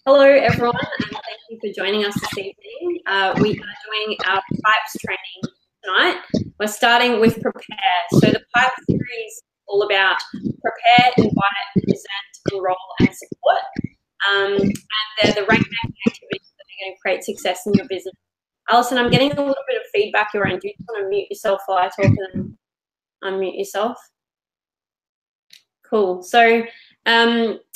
Hello, everyone, and thank you for joining us this evening. We are doing our pipes training tonight. We're starting with prepare. So the pipe series is all about prepare, invite, present, enroll, and support. And they're the rank-making activities that are going to create success in your business. Alison, I'm getting a little bit of feedback your end. Do you just want to mute yourself while I talk and then unmute yourself? Cool. So,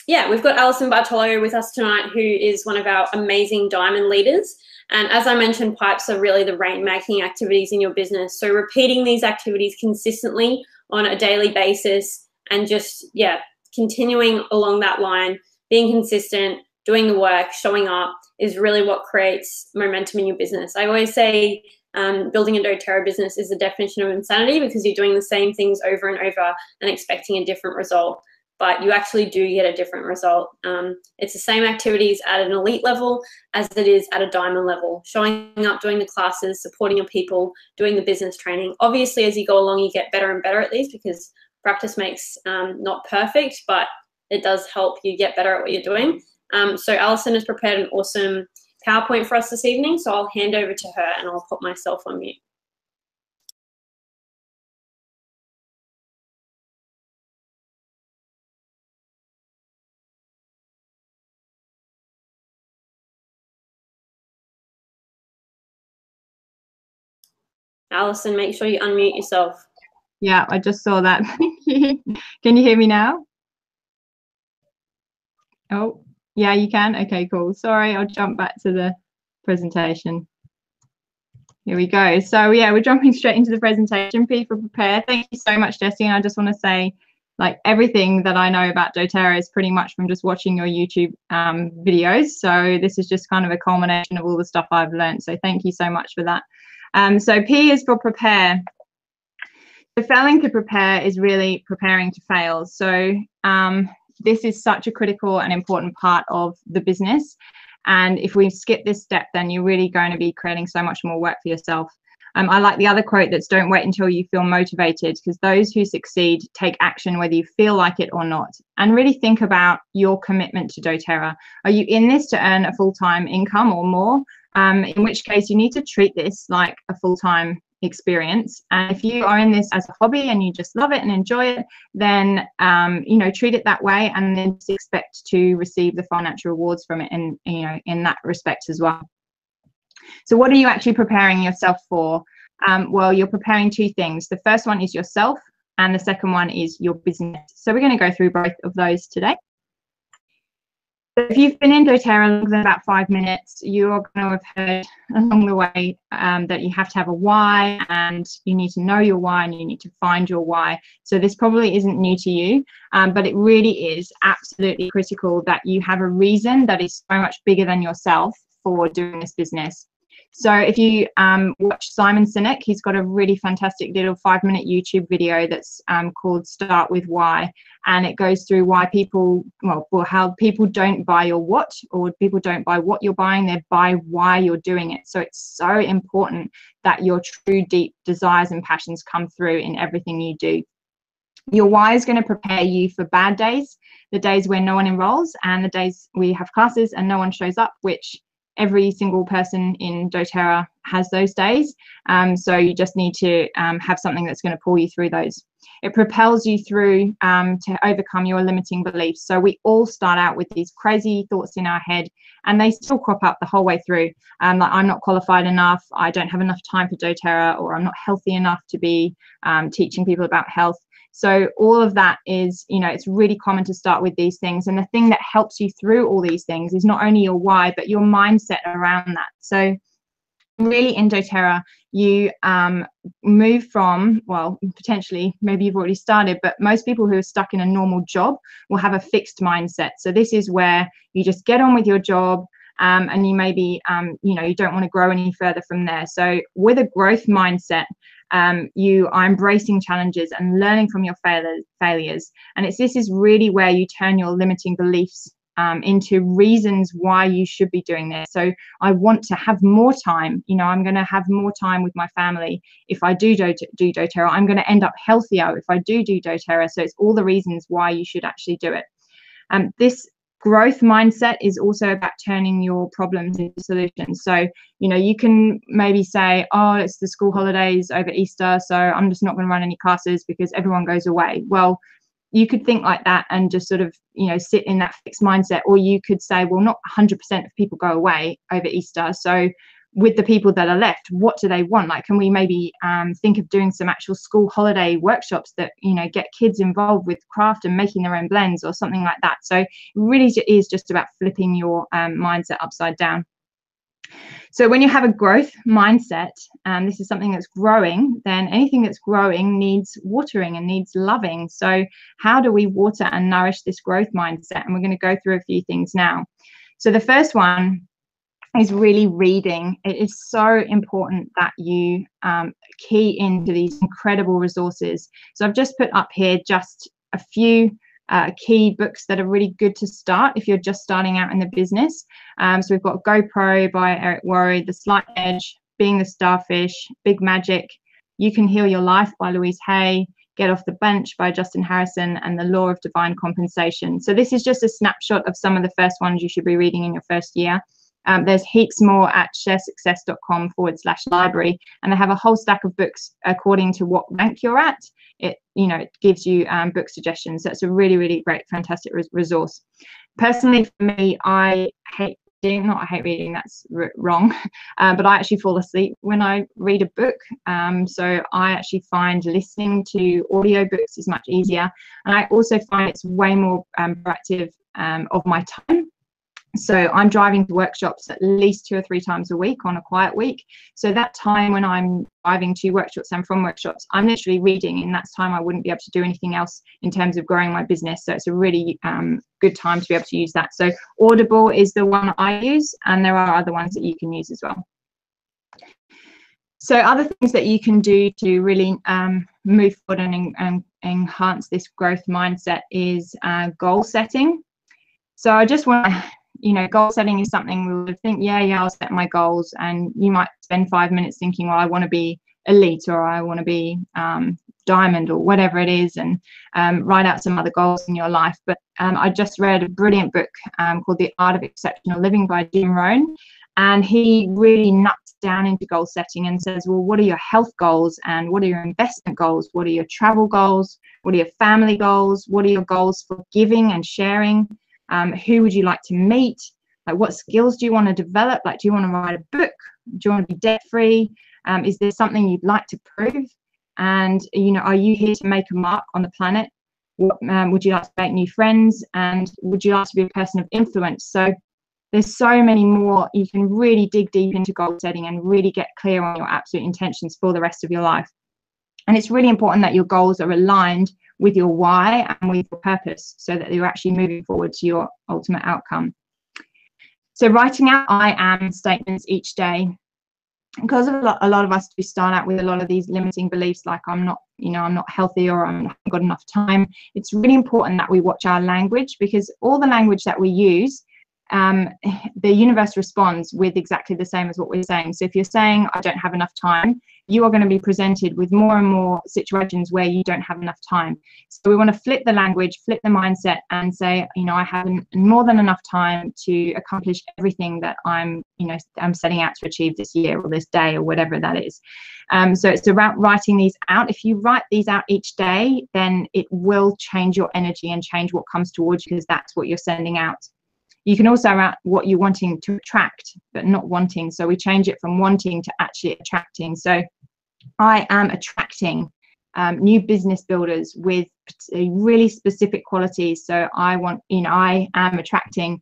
yeah, we've got Alison Bartolo with us tonight, who is one of our amazing diamond leaders. And as I mentioned, pipes are really the rain-making activities in your business. So repeating these activities consistently on a daily basis and just, yeah, continuing along that line, being consistent, doing the work, showing up is really what creates momentum in your business. I always say building a doTERRA business is the definition of insanity, because you're doing the same things over and over and expecting a different result. But you actually do get a different result. It's the same activities at an elite level as it is at a diamond level. Showing up, doing the classes, supporting your people, doing the business training. Obviously, as you go along, you get better and better at these, because practice makes not perfect, but it does help you get better at what you're doing. So Alison has prepared an awesome PowerPoint for us this evening, so I'll hand over to her and I'll put myself on mute. Alison, make sure you unmute yourself. Yeah, I just saw that. Thank you. Can you hear me now? Oh, yeah, you can. Okay, cool. Sorry, I'll jump back to the presentation. Here we go. So yeah, we're jumping straight into the presentation. P for prepare. Thank you so much, Jessie. And I just want to say, like, everything that I know about doTERRA is pretty much from just watching your YouTube videos. So this is just kind of a culmination of all the stuff I've learned. So thank you so much for that. So P is for prepare. So failing to prepare is really preparing to fail. So this is such a critical and important part of the business. And if we skip this step, then you're really going to be creating so much more work for yourself. I like the other quote that's don't wait until you feel motivated, because those who succeed take action whether you feel like it or not. And really think about your commitment to doTERRA. Are you in this to earn a full-time income or more? In which case you need to treat this like a full-time experience. And if you are in this as a hobby and you just love it and enjoy it, then you know, treat it that way, and then just expect to receive the financial rewards from it, and you know, in that respect as well. So what are you actually preparing yourself for? Well, you're preparing two things. The first one is yourself, and the second one is your business. So we're going to go through both of those today. So if you've been in doTERRA longer than about 5 minutes, you're going to have heard along the way that you have to have a why, and you need to know your why, and you need to find your why. So this probably isn't new to you, but it really is absolutely critical that you have a reason that is so much bigger than yourself for doing this business. So if you watch Simon Sinek, he's got a really fantastic little 5-minute YouTube video that's called Start With Why. And it goes through why people, well, how people don't buy your what, or people don't buy what you're buying, they buy why you're doing it. So it's so important that your true deep desires and passions come through in everything you do. Your why is going to prepare you for bad days, the days where no one enrolls, and the days we have classes and no one shows up, which every single person in doTERRA has those days. So you just need to have something that's going to pull you through those. It propels you through to overcome your limiting beliefs. So we all start out with these crazy thoughts in our head, and they still crop up the whole way through. Like, I'm not qualified enough, I don't have enough time for doTERRA, or I'm not healthy enough to be teaching people about health. So all of that is, you know, it's really common to start with these things. And the thing that helps you through all these things is not only your why, but your mindset around that. So really in doTERRA, you move from, well, potentially, maybe you've already started, but most people who are stuck in a normal job will have a fixed mindset. So this is where you just get on with your job, and you maybe, you know, you don't want to grow any further from there. So with a growth mindset, you are embracing challenges and learning from your failures. And this is really where you turn your limiting beliefs into reasons why you should be doing this. So I want to have more time. You know, I'm going to have more time with my family if I do doTERRA. I'm going to end up healthier if I do doTERRA. So it's all the reasons why you should actually do it. This growth mindset is also about turning your problems into solutions. So, you know, you can maybe say, oh, it's the school holidays over Easter, so I'm just not going to run any classes because everyone goes away. Well, you could think like that and just sort of, you know, sit in that fixed mindset. Or you could say, well, not 100% of people go away over Easter, so with the people that are left, what do they want? Like, can we maybe think of doing some actual school holiday workshops that, you know, get kids involved with craft and making their own blends or something like that? So it really is just about flipping your mindset upside down. So when you have a growth mindset, this is something that's growing, then anything that's growing needs watering and needs loving. So how do we water and nourish this growth mindset? And we're going to go through a few things now. So the first one is really reading. It is so important that you key into these incredible resources. So I've just put up here just a few key books that are really good to start if you're just starting out in the business. So we've got GoPro by Eric Worre, The Slight Edge, Being the Starfish, Big Magic, You Can Heal Your Life by Louise Hay, Get Off the Bench by Justin Harrison, and The Law of Divine Compensation. So this is just a snapshot of some of the first ones you should be reading in your first year. There's heaps more at sharesuccess.com/library, and they have a whole stack of books according to what rank you're at. It, you know, it gives you book suggestions. That's a really, really great, fantastic resource. Personally, for me, I hate reading, that's wrong, but I actually fall asleep when I read a book. So I actually find listening to audiobooks is much easier, and I also find it's way more proactive of my time. So I'm driving to workshops at least 2 or 3 times a week on a quiet week. So that time when I'm driving to workshops and from workshops, I'm literally reading, and that's time I wouldn't be able to do anything else in terms of growing my business. So it's a really good time to be able to use that. So Audible is the one I use, and there are other ones that you can use as well. So other things that you can do to really move forward and enhance this growth mindset is goal setting. So I just want to, you know, goal setting is something we would think, yeah, I'll set my goals, and you might spend 5 minutes thinking, well, I want to be elite, or I want to be diamond, or whatever it is, and write out some other goals in your life. But I just read a brilliant book called The Art of Exceptional Living by Jim Rohn, and he really nuts down into goal setting and says, well, what are your health goals, and what are your investment goals, what are your travel goals, what are your family goals, what are your goals for giving and sharing? Who would you like to meet? Like, what skills do you want to develop? Like, do you want to write a book? Do you want to be debt free? Is there something you'd like to prove? And, you know, are you here to make a mark on the planet? What, would you like to make new friends? And would you like to be a person of influence? So there's so many more. You can really dig deep into goal setting and really get clear on your absolute intentions for the rest of your life. And it's really important that your goals are aligned with your why and with your purpose, so that you're actually moving forward to your ultimate outcome. So writing out I am statements each day, because a lot of us do start out with a lot of these limiting beliefs, like I'm not healthy, or I haven't got enough time. It's really important that we watch our language, because all the language that we use, the universe responds with exactly the same as what we're saying. So if you're saying I don't have enough time, you are going to be presented with more and more situations where you don't have enough time. So we want to flip the language, flip the mindset, and say, you know, I have more than enough time to accomplish everything that I'm setting out to achieve this year or this day or whatever that is. So it's about writing these out. If you write these out each day, then it will change your energy and change what comes towards you, because that's what you're sending out. You can also write what you're wanting to attract, but not wanting. So we change it from wanting to actually attracting. So I am attracting new business builders with really specific qualities. So I am attracting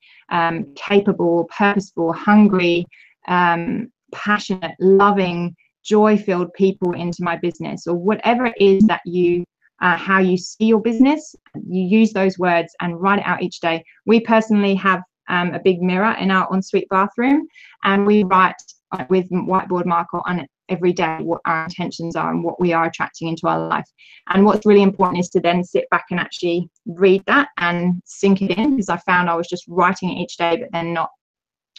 capable, purposeful, hungry, passionate, loving, joy-filled people into my business, or whatever it is that you how you see your business. You use those words and write it out each day. We personally have a big mirror in our ensuite bathroom, and we write with whiteboard marker on it every day what our intentions are and what we are attracting into our life. And what's really important is to then sit back and actually read that and sink it in, because I found I was just writing it each day but then not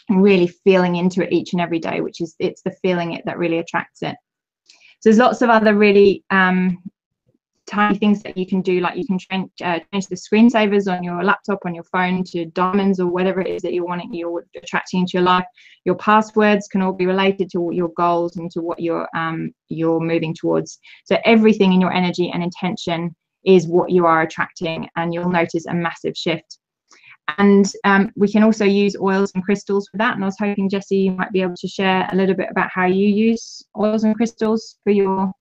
really feeling into it each and every day, which is, it's the feeling it that really attracts it. So there's lots of other really tiny things that you can do, like you can change the screensavers on your laptop, on your phone, to diamonds or whatever it is that you're attracting into your life. Your passwords can all be related to your goals and to what you're moving towards. So everything in your energy and intention is what you are attracting, and you'll notice a massive shift. And we can also use oils and crystals for that. And I was hoping, Jessie, you might be able to share a little bit about how you use oils and crystals for your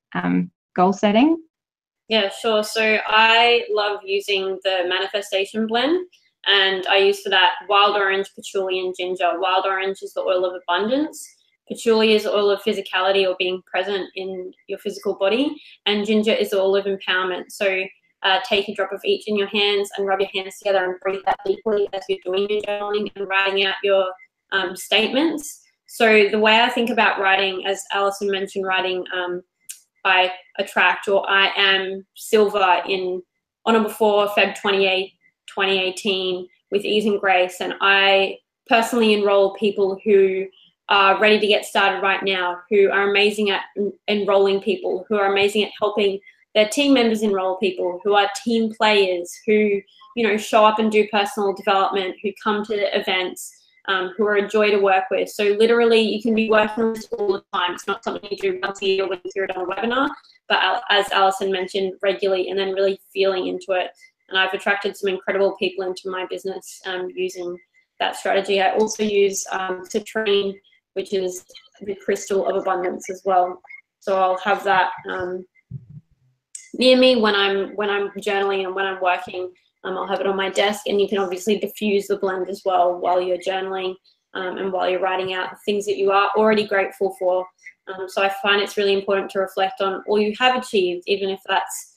goal setting. Yeah, sure. So I love using the manifestation blend, and I use for that wild orange, patchouli, and ginger. Wild orange is the oil of abundance. Patchouli is the oil of physicality, or being present in your physical body. And ginger is the oil of empowerment. So take a drop of each in your hands and rub your hands together and breathe that deeply as you're doing your journaling and writing out your statements. So the way I think about writing, as Alison mentioned, writing I attract, or I am silver on or before Feb 28, 2018 with ease and grace. And I personally enroll people who are ready to get started right now, who are amazing at enrolling people, who are amazing at helping their team members enroll people, who are team players, who, you know, show up and do personal development, who come to events, who are a joy to work with. So literally you can be working on this all the time. It's not something you do once a year when you hear it on a webinar, but as Alison mentioned, regularly, and then really feeling into it. And I've attracted some incredible people into my business using that strategy. I also use citrine, which is the crystal of abundance as well. So I'll have that near me when I'm journaling and when I'm working. I'll have it on my desk, and you can obviously diffuse the blend as well while you're journaling and while you're writing out things that you are already grateful for. So I find it's really important to reflect on all you have achieved, even if that's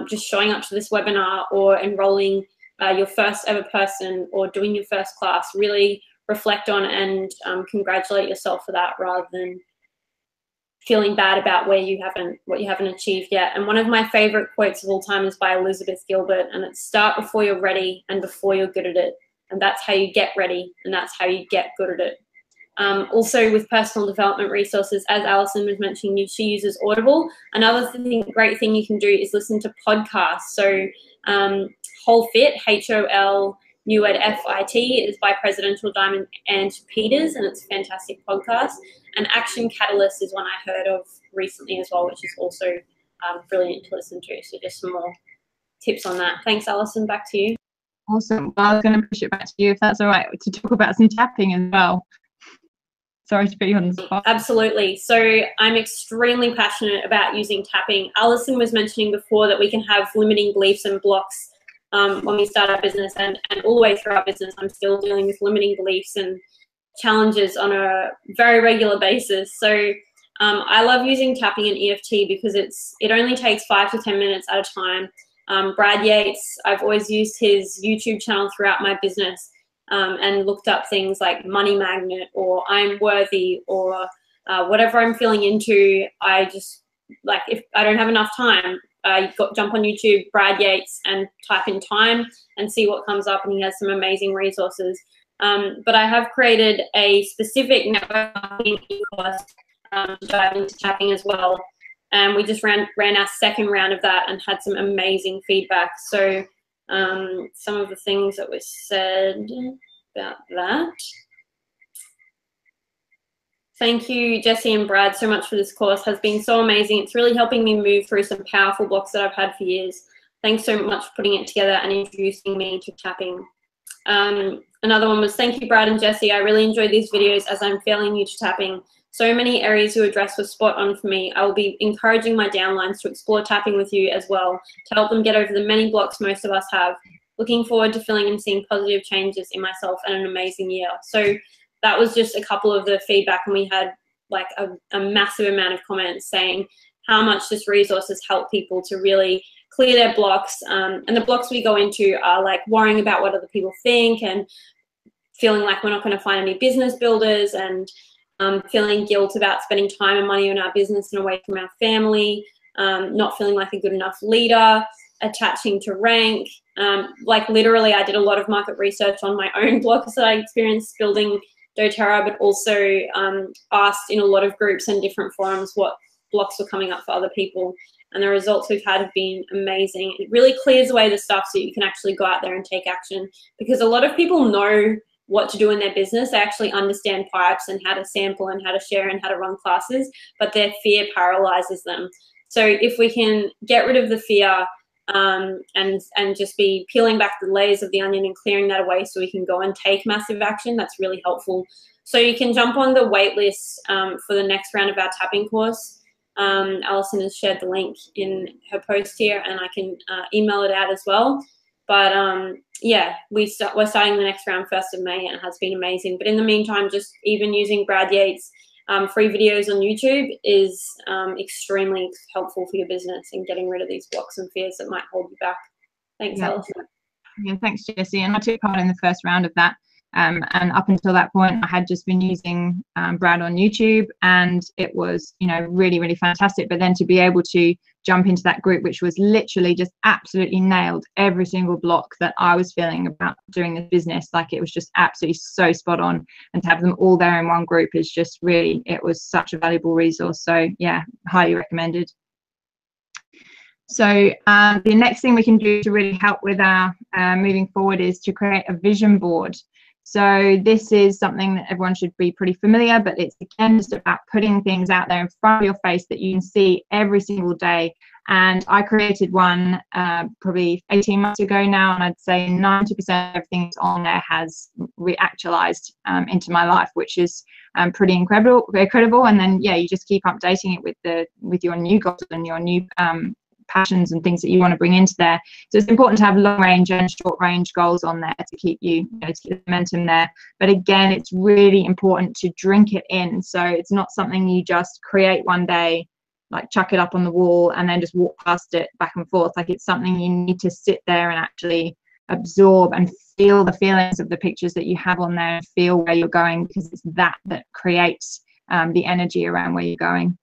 just showing up to this webinar or enrolling your first ever person or doing your first class. Really reflect on and congratulate yourself for that, rather than feeling bad about what you haven't achieved yet. And one of my favorite quotes of all time is by Elizabeth Gilbert, and it's start before you're ready and before you're good at it. And that's how you get ready, and that's how you get good at it. Also with personal development resources, as Alison was mentioning, she uses Audible. Another great thing you can do is listen to podcasts. So Whole Fit, HOL, New Word FIT, is by Presidential Diamond and Peters, and it's a fantastic podcast. And Action Catalyst is one I heard of recently as well, which is also brilliant to listen to. So just some more tips on that. Thanks, Alison. Back to you. Awesome. Well, I was going to push it back to you, if that's all right, to talk about some tapping as well. Sorry to put you on the spot. Absolutely. So I'm extremely passionate about using tapping. Alison was mentioning before that we can have limiting beliefs and blocks when we start our business, and all the way through our business, I'm still dealing with limiting beliefs and challenges on a very regular basis. So I love using tapping and EFT because it only takes 5 to 10 minutes at a time. Brad Yates, I've always used his YouTube channel throughout my business and looked up things like money magnet or I'm worthy or whatever I'm feeling into. I just, like, if I don't have enough time, jump on YouTube, Brad Yates, and type in time and see what comes up, and he has some amazing resources. But I have created a specific network marketing course to dive into tapping as well. And we just ran our second round of that and had some amazing feedback. So some of the things that were said about that. Thank you, Jessie and Brad, so much for this course. It has been so amazing. It's really helping me move through some powerful blocks that I've had for years. Thanks so much for putting it together and introducing me to tapping. Another one was, thank you, Brad and Jessie. I really enjoyed these videos as I'm fairly new to tapping. So many areas you addressed were spot on for me. I will be encouraging my downlines to explore tapping with you as well to help them get over the many blocks most of us have. Looking forward to feeling and seeing positive changes in myself and an amazing year. So that was just a couple of the feedback, and we had like a massive amount of comments saying how much this resource has helped people to really clear their blocks. And the blocks we go into are like worrying about what other people think and feeling like we're not going to find any business builders, and feeling guilt about spending time and money on our business and away from our family, not feeling like a good enough leader, attaching to rank. Like literally I did a lot of market research on my own blocks that I experienced building doTERRA, but also asked in a lot of groups and different forums what blocks were coming up for other people. and the results we've had have been amazing. It really clears away the stuff so you can actually go out there and take action, because a lot of people know what to do in their business. They actually understand pipes and how to sample and how to share and how to run classes, but their fear paralyzes them. So if we can get rid of the fear and just be peeling back the layers of the onion and clearing that away so we can go and take massive action, that's really helpful. So you can jump on the wait list for the next round of our tapping course. Alison has shared the link in her post here, and I can email it out as well. But yeah, we're starting the next round 1st of May, and it has been amazing. But in the meantime, just even using Brad Yates' free videos on YouTube is extremely helpful for your business in getting rid of these blocks and fears that might hold you back. Thanks, Alison. Yeah, thanks, Jessie. And I took part in the first round of that. And up until that point, I had just been using Brad on YouTube, and it was, you know, really, really fantastic. But then to be able to jump into that group, which was literally just absolutely nailed every single block that I was feeling about doing this business, like it was just absolutely so spot on. And to have them all there in one group is just really, it was such a valuable resource. So yeah, highly recommended. So the next thing we can do to really help with our moving forward is to create a vision board. So this is something that everyone should be pretty familiar, but it's again just about putting things out there in front of your face that you can see every single day. And I created one probably 18 months ago now, and I'd say 90% of everything that's on there has reactualized into my life, which is pretty incredible. And then yeah, you just keep updating it with your new goals and your new passions and things that you want to bring into there. So it's important to have long range and short range goals on there to keep you know, to keep the momentum there. But again, it's really important to drink it in. So it's not something you just create one day, like chuck it up on the wall and then just walk past it back and forth. Like it's something you need to sit there and actually absorb and feel the feelings of the pictures that you have on there and feel where you're going, because it's that creates the energy around where you're going.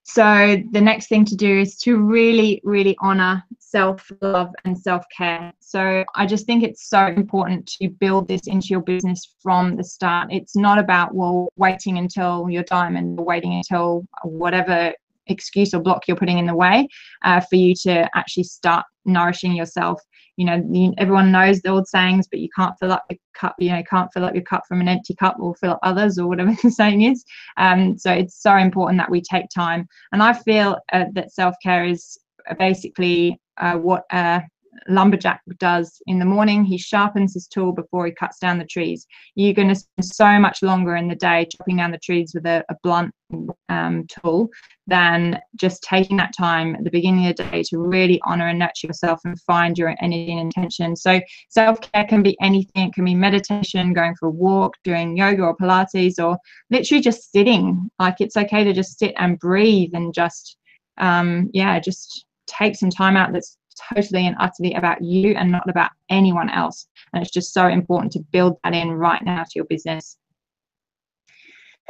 So the next thing to do is to really, really honor self-love and self-care. So I just think it's so important to build this into your business from the start. It's not about, well, waiting until you're diamond or waiting until whatever excuse or block you're putting in the way for you to actually start nourishing yourself. You know, everyone knows the old sayings, but you can't fill up your cup, you know, can't fill up your cup from an empty cup or fill up others, or whatever the saying is. So it's so important that we take time. And I feel that self-care is basically what a lumberjack does in the morning. He sharpens his tool before he cuts down the trees. You're going to spend so much longer in the day chopping down the trees with a blunt tool than just taking that time at the beginning of the day to really honor and nurture yourself and find your energy and intention. So self-care can be anything. It can be meditation, going for a walk, doing yoga or Pilates, or literally just sitting. Like it's okay to just sit and breathe and just just take some time out that's totally and utterly about you and not about anyone else. And it's just so important to build that in right now to your business.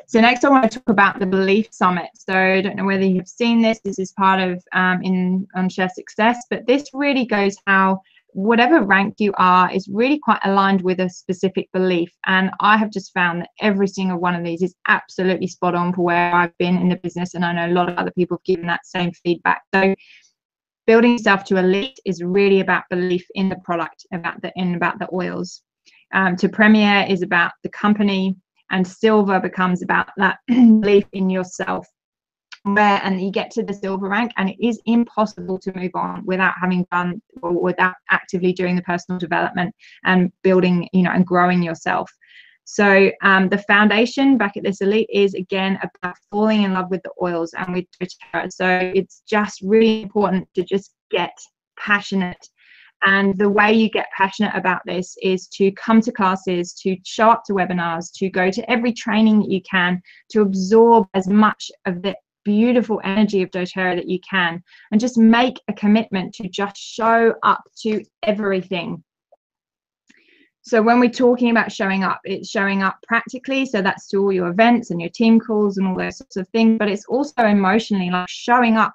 So next I want to talk about the Belief Summit. So I don't know whether you've seen this. This is part of on Share Success, but this really goes how whatever rank you are is really quite aligned with a specific belief. And I have just found that every single one of these is absolutely spot on for where I've been in the business. And I know a lot of other people have given that same feedback. So building yourself to elite is really about belief in the product, about the oils. To premier is about the company, and silver becomes about that belief in yourself. And you get to the silver rank, and it is impossible to move on without having done or without actively doing the personal development and building, you know, and growing yourself. So the foundation back at this elite is again about falling in love with the oils and with doTERRA. So it's just really important to just get passionate. And the way you get passionate about this is to come to classes, to show up to webinars, to go to every training that you can, to absorb as much of the beautiful energy of doTERRA that you can, and just make a commitment to just show up to everything. So when we're talking about showing up, it's showing up practically. So that's to all your events and your team calls and all those sorts of things. But it's also emotionally, like showing up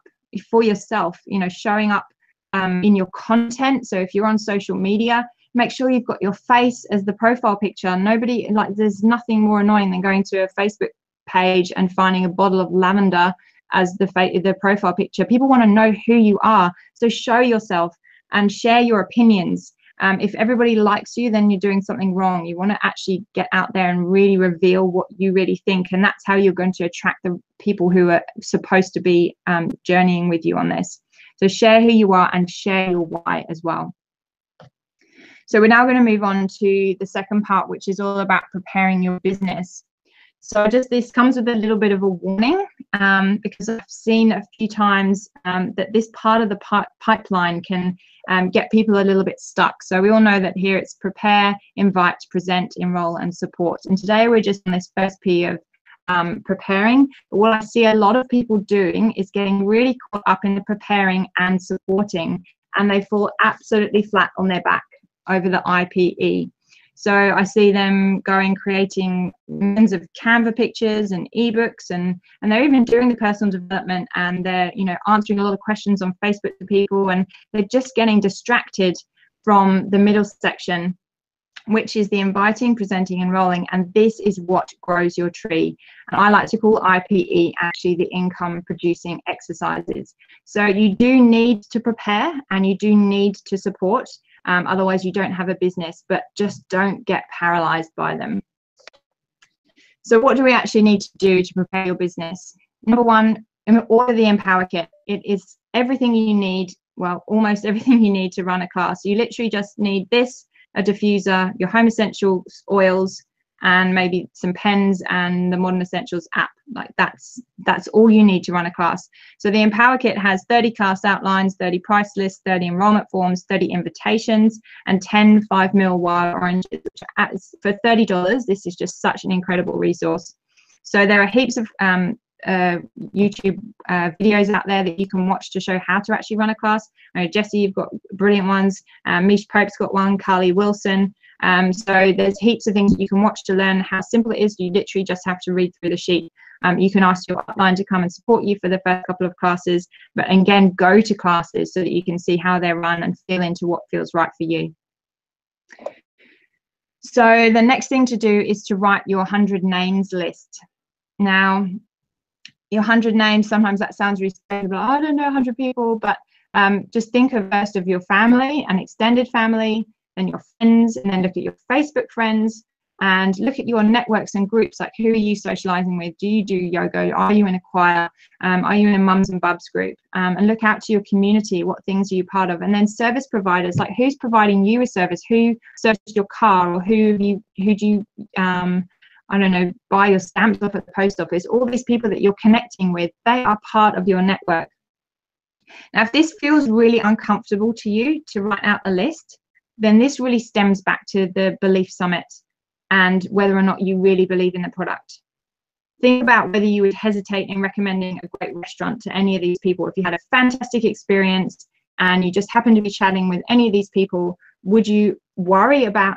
for yourself, you know, showing up in your content. So if you're on social media, make sure you've got your face as the profile picture. Nobody, like, there's nothing more annoying than going to a Facebook page and finding a bottle of lavender as the profile picture. People want to know who you are. So show yourself and share your opinions. If everybody likes you, then you're doing something wrong. You want to actually get out there and really reveal what you really think. And that's how you're going to attract the people who are supposed to be journeying with you on this. So share who you are and share your why as well. So we're now going to move on to the second part, which is all about preparing your business. So this comes with a little bit of a warning, because I've seen a few times that this part of the pipeline can get people a little bit stuck. So we all know that here it's prepare, invite, present, enroll, and support. And today we're just on this first P of preparing. But what I see a lot of people doing is getting really caught up in the preparing and supporting, and they fall absolutely flat on their back over the IPE. So I see them creating millions of Canva pictures and ebooks, and they're even doing the personal development, and they're answering a lot of questions on Facebook to people, and they're just getting distracted from the middle section, which is the inviting, presenting, enrolling. And this is what grows your tree. And I like to call IPE actually the income producing exercises. So you do need to prepare and you do need to support. Otherwise you don't have a business, but just don't get paralyzed by them. So what do we actually need to do to prepare your business? Number one, order the Empower Kit. It is everything you need, well, almost everything you need to run a class. You literally just need this, a diffuser, your home essentials oils, and maybe some pens and the Modern Essentials app. Like that's all you need to run a class. So the Empower Kit has 30 class outlines, 30 price lists, 30 enrollment forms, 30 invitations, and 10 5ml wild oranges, which are for $30. This is just such an incredible resource. So there are heaps of YouTube videos out there that you can watch to show how to actually run a class. Jessie, you've got brilliant ones. Mish Pope's got one, Carly Wilson. So there's heaps of things that you can watch to learn how simple it is. You literally just have to read through the sheet. You can ask your upline to come and support you for the first couple of classes, but again, go to classes so that you can see how they're run and feel into what feels right for you. So the next thing to do is to write your 100 names list. Now, your 100 names, sometimes that sounds really scary, but I don't know 100 people, but just think of first of your family and extended family, then your friends, and then look at your Facebook friends, and look at your networks and groups. Like, who are you socializing with? Do you do yoga? Are you in a choir? Are you in a mums and bubs group? And look out to your community. What things are you part of? And then service providers, like who's providing you a service? Who services your car? Or who do you I don't know, buy your stamps off at the post office? All these people that you're connecting with, they are part of your network. Now, if this feels really uncomfortable to you to write out a list, then this really stems back to the belief summit and whether or not you really believe in the product. Think about whether you would hesitate in recommending a great restaurant to any of these people. If you had a fantastic experience and you just happen to be chatting with any of these people, would you worry about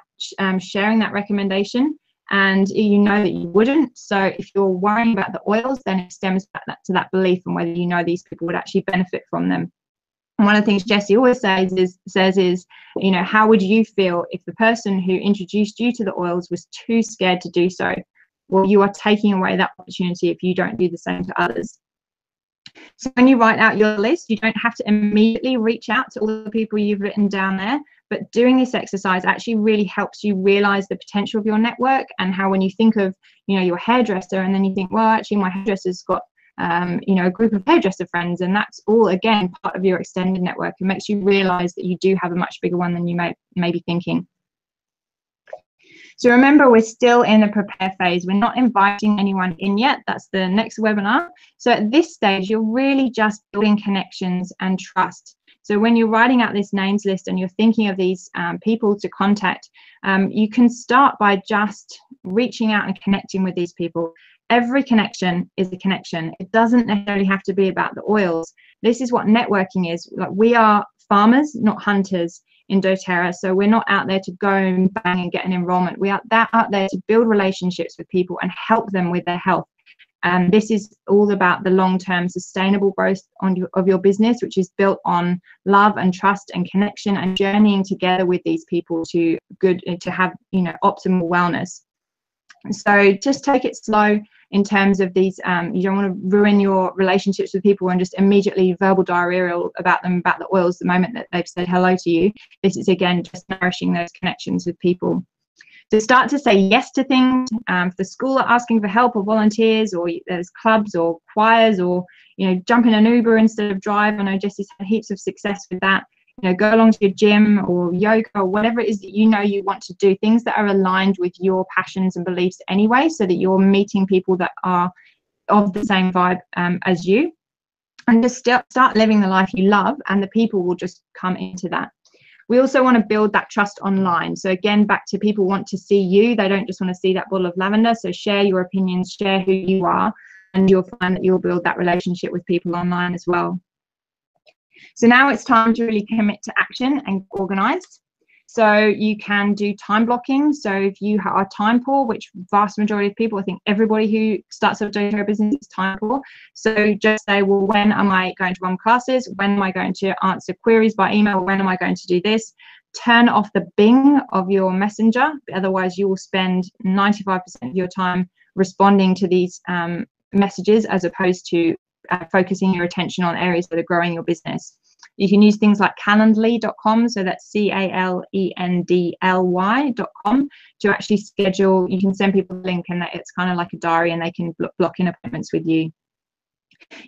sharing that recommendation? And you know that you wouldn't. So if you're worrying about the oils, then it stems back to that belief and whether you know these people would actually benefit from them. And one of the things Jessie always says is, you know, how would you feel if the person who introduced you to the oils was too scared to do so? Well, you are taking away that opportunity if you don't do the same to others. So when you write out your list, you don't have to immediately reach out to all the people you've written down there, but doing this exercise actually really helps you realize the potential of your network, and how when you think of, you know, your hairdresser, and then you think, well, actually my hairdresser's got, you know, a group of hairdresser friends, and that's all, again, part of your extended network. It makes you realize that you do have a much bigger one than you may be thinking. So remember, we're still in the prepare phase. We're not inviting anyone in yet. That's the next webinar. So at this stage, you're really just building connections and trust. So when you're writing out this names list and you're thinking of these people to contact, you can start by just reaching out and connecting with these people. Every connection is a connection. It doesn't necessarily have to be about the oils. This is what networking is. Like, we are farmers, not hunters in doTERRA. So we're not out there to go and bang and get an enrollment. We are out there to build relationships with people and help them with their health. And this is all about the long-term sustainable growth of your business, which is built on love and trust and connection and journeying together with these people to have, you know, optimal wellness. So just take it slow in terms of these. You don't want to ruin your relationships with people and just immediately verbal diarrhea about them, about the oils, the moment that they've said hello to you. This is, again, just nourishing those connections with people. To start to say yes to things. If the school are asking for help or volunteers, or there's clubs or choirs, or, you know, jump in an Uber instead of drive. I know Jessie's had heaps of success with that. You know, go along to your gym or yoga or whatever it is that you know you want to do, things that are aligned with your passions and beliefs anyway, so that you're meeting people that are of the same vibe as you, and just start living the life you love, and the people will just come into that. We also want to build that trust online. So again, back to people want to see you. They don't just want to see that bottle of lavender. So share your opinions, share who you are, and you'll find that you'll build that relationship with people online as well. So now it's time to really commit to action and organize. So you can do time blocking. So if you are time poor, which vast majority of people, I think everybody who starts a doTERRA business is time poor. So just say, well, when am I going to run classes? When am I going to answer queries by email? When am I going to do this? Turn off the bing of your messenger. Otherwise, you will spend 95% of your time responding to these messages, as opposed to focusing your attention on areas that are growing your business. You can use things like calendly.com, so that's calendly.com, to actually schedule. You can send people a link, and it's kind of like a diary, and they can block in appointments with you.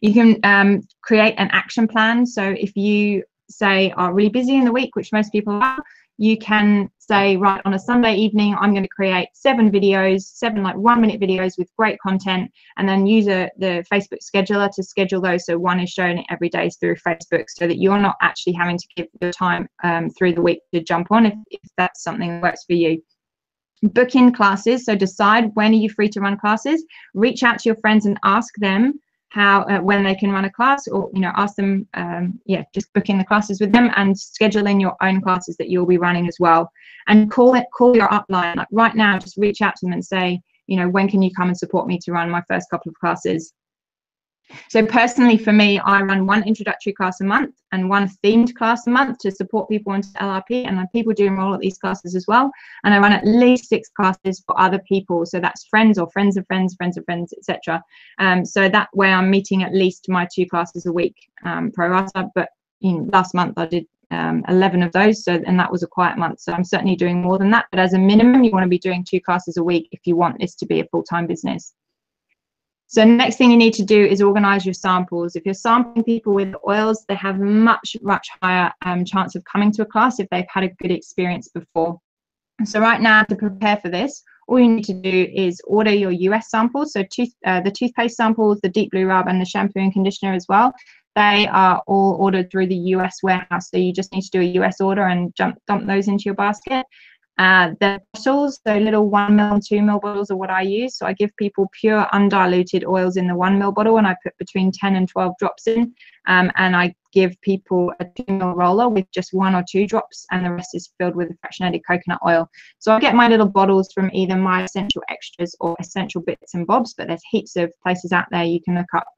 You can create an action plan. So if you say are really busy in the week, which most people are, you can say, right, on a Sunday evening, I'm going to create 7 videos, 7 like 1-minute videos with great content, and then use the Facebook scheduler to schedule those. So one is shown every day through Facebook, so that you're not actually having to give your time through the week to jump on, if that's something that works for you. Book in classes. So decide when are you free to run classes. Reach out to your friends and ask them how when they can run a class, or, you know, ask them, just book in the classes with them, and schedule in your own classes that you'll be running as well. And call your upline. Like right now, just reach out to them and say, you know, when can you come and support me to run my first couple of classes? So personally, for me, I run 1 introductory class a month and 1 themed class a month to support people into LRP, and people do enroll at these classes as well. And I run at least 6 classes for other people, so that's friends or friends of friends, friends of friends, etc. So that way I'm meeting at least my 2 classes a week pro rata. But last month I did 11 of those, and that was a quiet month, so I'm certainly doing more than that. But as a minimum, you want to be doing 2 classes a week if you want this to be a full-time business. So next thing you need to do is organize your samples. If you're sampling people with oils, they have much higher chance of coming to a class if they've had a good experience before. So right now, to prepare for this, all you need to do is order your US samples. So the toothpaste samples, the deep blue rub, and the shampoo and conditioner as well. They are all ordered through the US warehouse. So you just need to do a US order and dump those into your basket. The bottles, so little 1 ml and 2 ml bottles are what I use. So I give people pure undiluted oils in the 1 ml bottle, and I put between 10 and 12 drops in. And I give people a 2 ml roller with just 1 or 2 drops, and the rest is filled with fractionated coconut oil. So I get my little bottles from either My Essential Extras or Essential Bits and Bobs, but there's heaps of places out there you can look up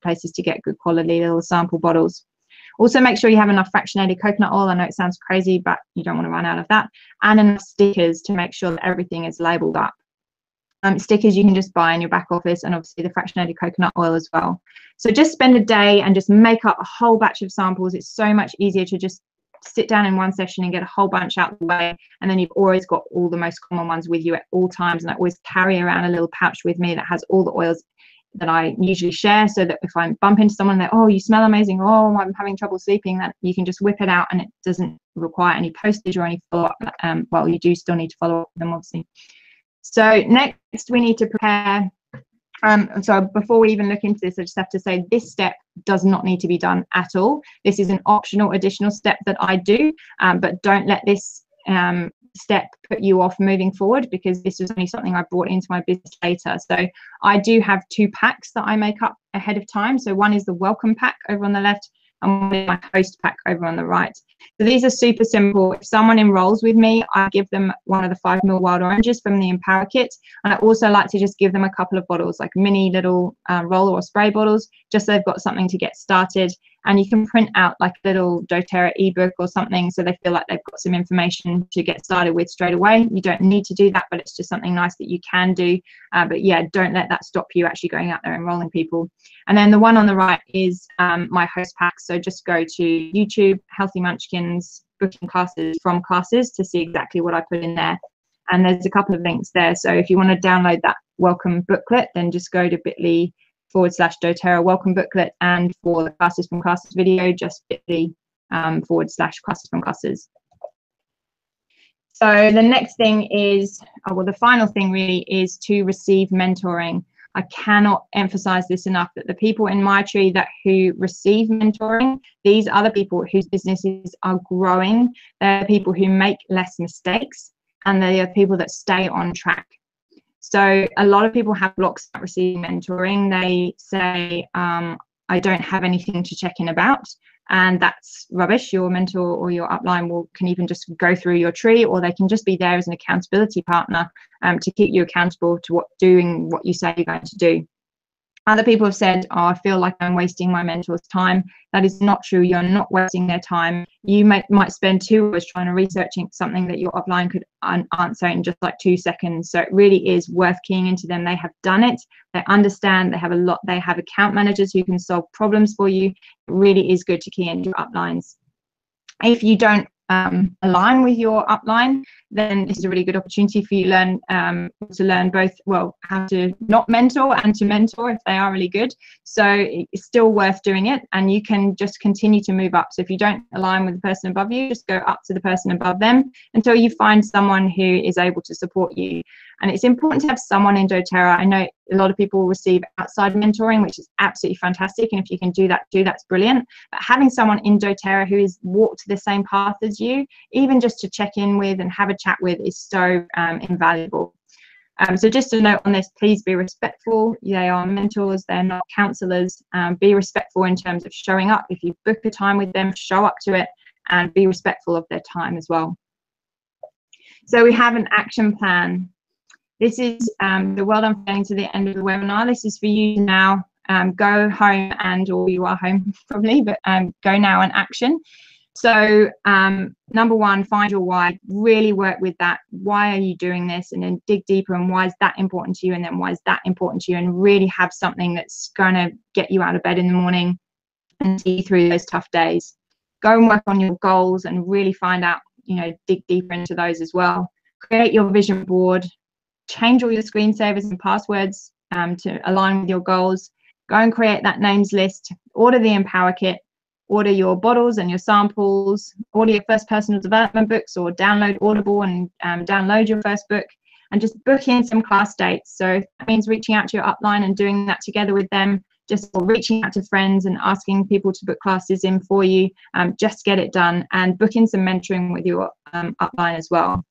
places to get good quality little sample bottles. Also, make sure you have enough fractionated coconut oil. I know it sounds crazy, but you don't want to run out of that. And enough stickers to make sure that everything is labeled up. Stickers you can just buy in your back office, and obviously the fractionated coconut oil as well. So just spend a day and just make up a whole batch of samples. It's so much easier to just sit down in one session and get a whole bunch out of the way, and then you've always got all the most common ones with you at all times. And I always carry around a little pouch with me that has all the oils that I usually share, so that if I bump into someone that, oh, you smell amazing, oh, I'm having trouble sleeping, that you can just whip it out, and it doesn't require any postage or any follow-up. Well, you do still need to follow up with them, obviously. So next we need to prepare. So before we even look into this, I just have to say this step does not need to be done at all. This is an optional additional step that I do, but don't let this step put you off moving forward, because this was only something I brought into my business later. So I do have 2 packs that I make up ahead of time. So one is the welcome pack over on the left, and one is my host pack over on the right. So these are super simple. If someone enrolls with me, I give them one of the 5 ml wild oranges from the Empower kit, and I also like to just give them a couple of bottles, like mini little roller or spray bottles, just so they've got something to get started. and you can print out like a little doTERRA ebook or something, so they feel like they've got some information to get started with straight away. You don't need to do that, but it's just something nice that you can do. But yeah, don't let that stop you actually going out there and enrolling people. And then the one on the right is my host pack. So just go to YouTube, Healthy Munchkins, booking classes from classes to see exactly what I put in there. And there's a couple of links there. So if you want to download that welcome booklet, then just go to bit.ly/doTERRA welcome booklet, and for the classes from classes video, just bit.ly/classes from classes. So the next thing is, well, the final thing really is to receive mentoring. I cannot emphasize this enough, that the people in my tree who receive mentoring, these are the people whose businesses are growing. They're people who make less mistakes, and they are people that stay on track. So a lot of people have blocks about receiving mentoring. They say, I don't have anything to check in about, and that's rubbish. Your mentor or your upline can even just go through your tree, or they can just be there as an accountability partner to keep you accountable to doing what you say you're going to do. Other people have said, oh, I feel like I'm wasting my mentor's time. That is not true. You're not wasting their time. You might spend 2 hours trying to research something that your upline could answer in just like 2 seconds. So it really is worth keying into them. They have done it. They understand. They have account managers who can solve problems for you. It really is good to key into your uplines. If you don't align with your upline, then this is a really good opportunity for you to learn both, well, how to not mentor and to mentor if they are really good. So it's still worth doing it, and you can just continue to move up. So if you don't align with the person above you, just go up to the person above them until you find someone who is able to support you. And it's important to have someone in doTERRA. I know a lot of people receive outside mentoring, which is absolutely fantastic, and if you can do that too, that's brilliant. But having someone in doTERRA who has walked the same path as you, even just to check in with and have a chat with, is so invaluable. So just a note on this, please be respectful. They are mentors, they're not counselors. Be respectful in terms of showing up. If you book a time with them, show up to it, and be respectful of their time as well. So we have an action plan. This is the world. I'm getting to the end of the webinar. This is for you now. Go home or you are home probably, but go now and action. So number one, find your why. Really work with that. Why are you doing this? And then dig deeper, and why is that important to you? And then why is that important to you? And really have something that's going to get you out of bed in the morning and see through those tough days. Go and work on your goals and really find out, dig deeper into those as well. Create your vision board. Change all your screensavers and passwords to align with your goals. Go and create that names list. Order the Empower Kit. Order your bottles and your samples. Order your first personal development books, or download Audible and download your first book, and just book in some class dates. So that means reaching out to your upline and doing that together with them, or reaching out to friends and asking people to book classes in for you. Just get it done, and book in some mentoring with your upline as well.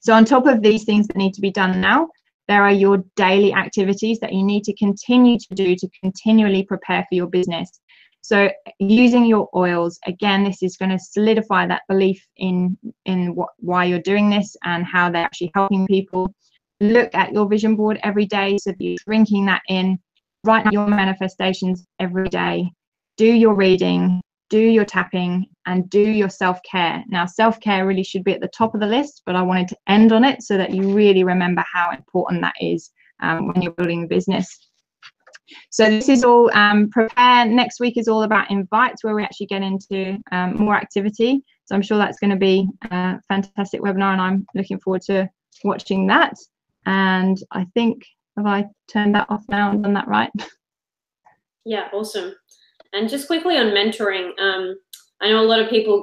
So on top of these things that need to be done now, there are your daily activities that you need to continue to do to continually prepare for your business. So using your oils, again, this is going to solidify that belief in why you're doing this and how they're actually helping people. Look at your vision board every day so that you're drinking that in. Write your manifestations every day. Do your reading, do your tapping, and do your self-care. Now, self-care really should be at the top of the list, but I wanted to end on it so that you really remember how important that is when you're building a business. So this is all prepare. Next week is all about invites, where we actually get into more activity. So I'm sure that's going to be a fantastic webinar, and I'm looking forward to watching that. And I think, have I turned that off now and done that right? Yeah, awesome. And just quickly on mentoring, I know a lot of people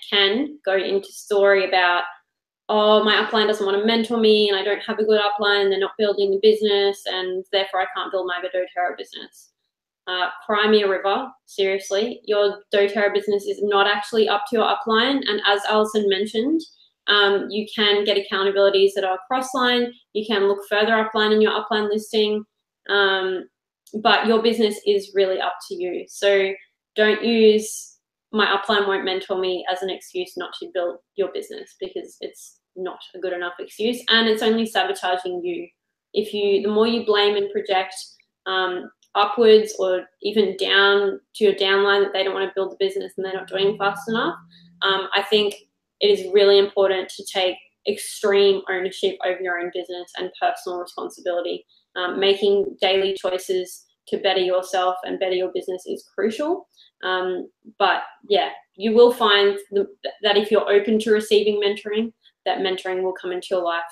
can go into story about, oh, my upline doesn't want to mentor me, and I don't have a good upline, they're not building the business, and therefore I can't build my doTERRA business. Cry me a river, seriously. Your doTERRA business is not actually up to your upline, and as Alison mentioned, you can get accountabilities that are cross-line. You can look further upline in your upline listing, but your business is really up to you. So don't use my upline won't mentor me as an excuse not to build your business, because it's not a good enough excuse, and it's only sabotaging you. The more you blame and project, upwards or even down to your downline that they don't want to build the business and they're not doing fast enough. I think it is really important to take extreme ownership over your own business and personal responsibility. Making daily choices to better yourself and better your business is crucial. But yeah, you will find that if you're open to receiving mentoring, that mentoring will come into your life,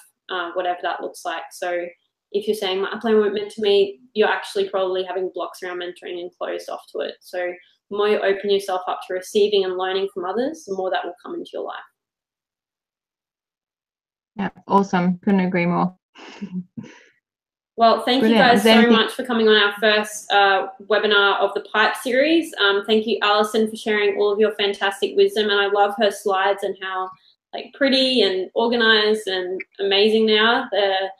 whatever that looks like. So if you're saying my upline won't mentor me, you're actually probably having blocks around mentoring and closed off to it. So the more you open yourself up to receiving and learning from others, the more that will come into your life. Yeah, awesome. Couldn't agree more. Well, thank you guys so much for coming on our first webinar of the Pipe series. Thank you, Alison, for sharing all of your fantastic wisdom. And I love her slides and how pretty and organized and amazing they are. They're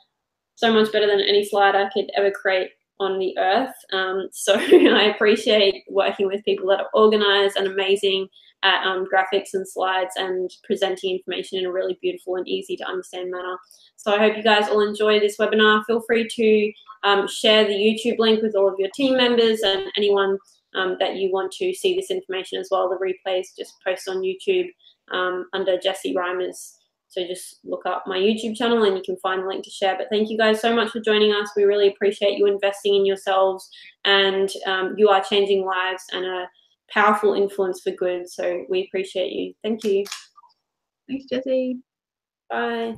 so much better than any slide I could ever create on the earth. So I appreciate working with people that are organized and amazing at graphics and slides and presenting information in a really beautiful and easy to understand manner. So I hope you guys all enjoy this webinar. Feel free to share the YouTube link with all of your team members and anyone that you want to see this information as well. The replays just post on YouTube under Jessie Reimers. So just look up my YouTube channel and you can find the link to share. But thank you guys so much for joining us. We really appreciate you investing in yourselves, and you are changing lives and a powerful influence for good. So we appreciate you. Thank you. Thanks, Jessie. Bye.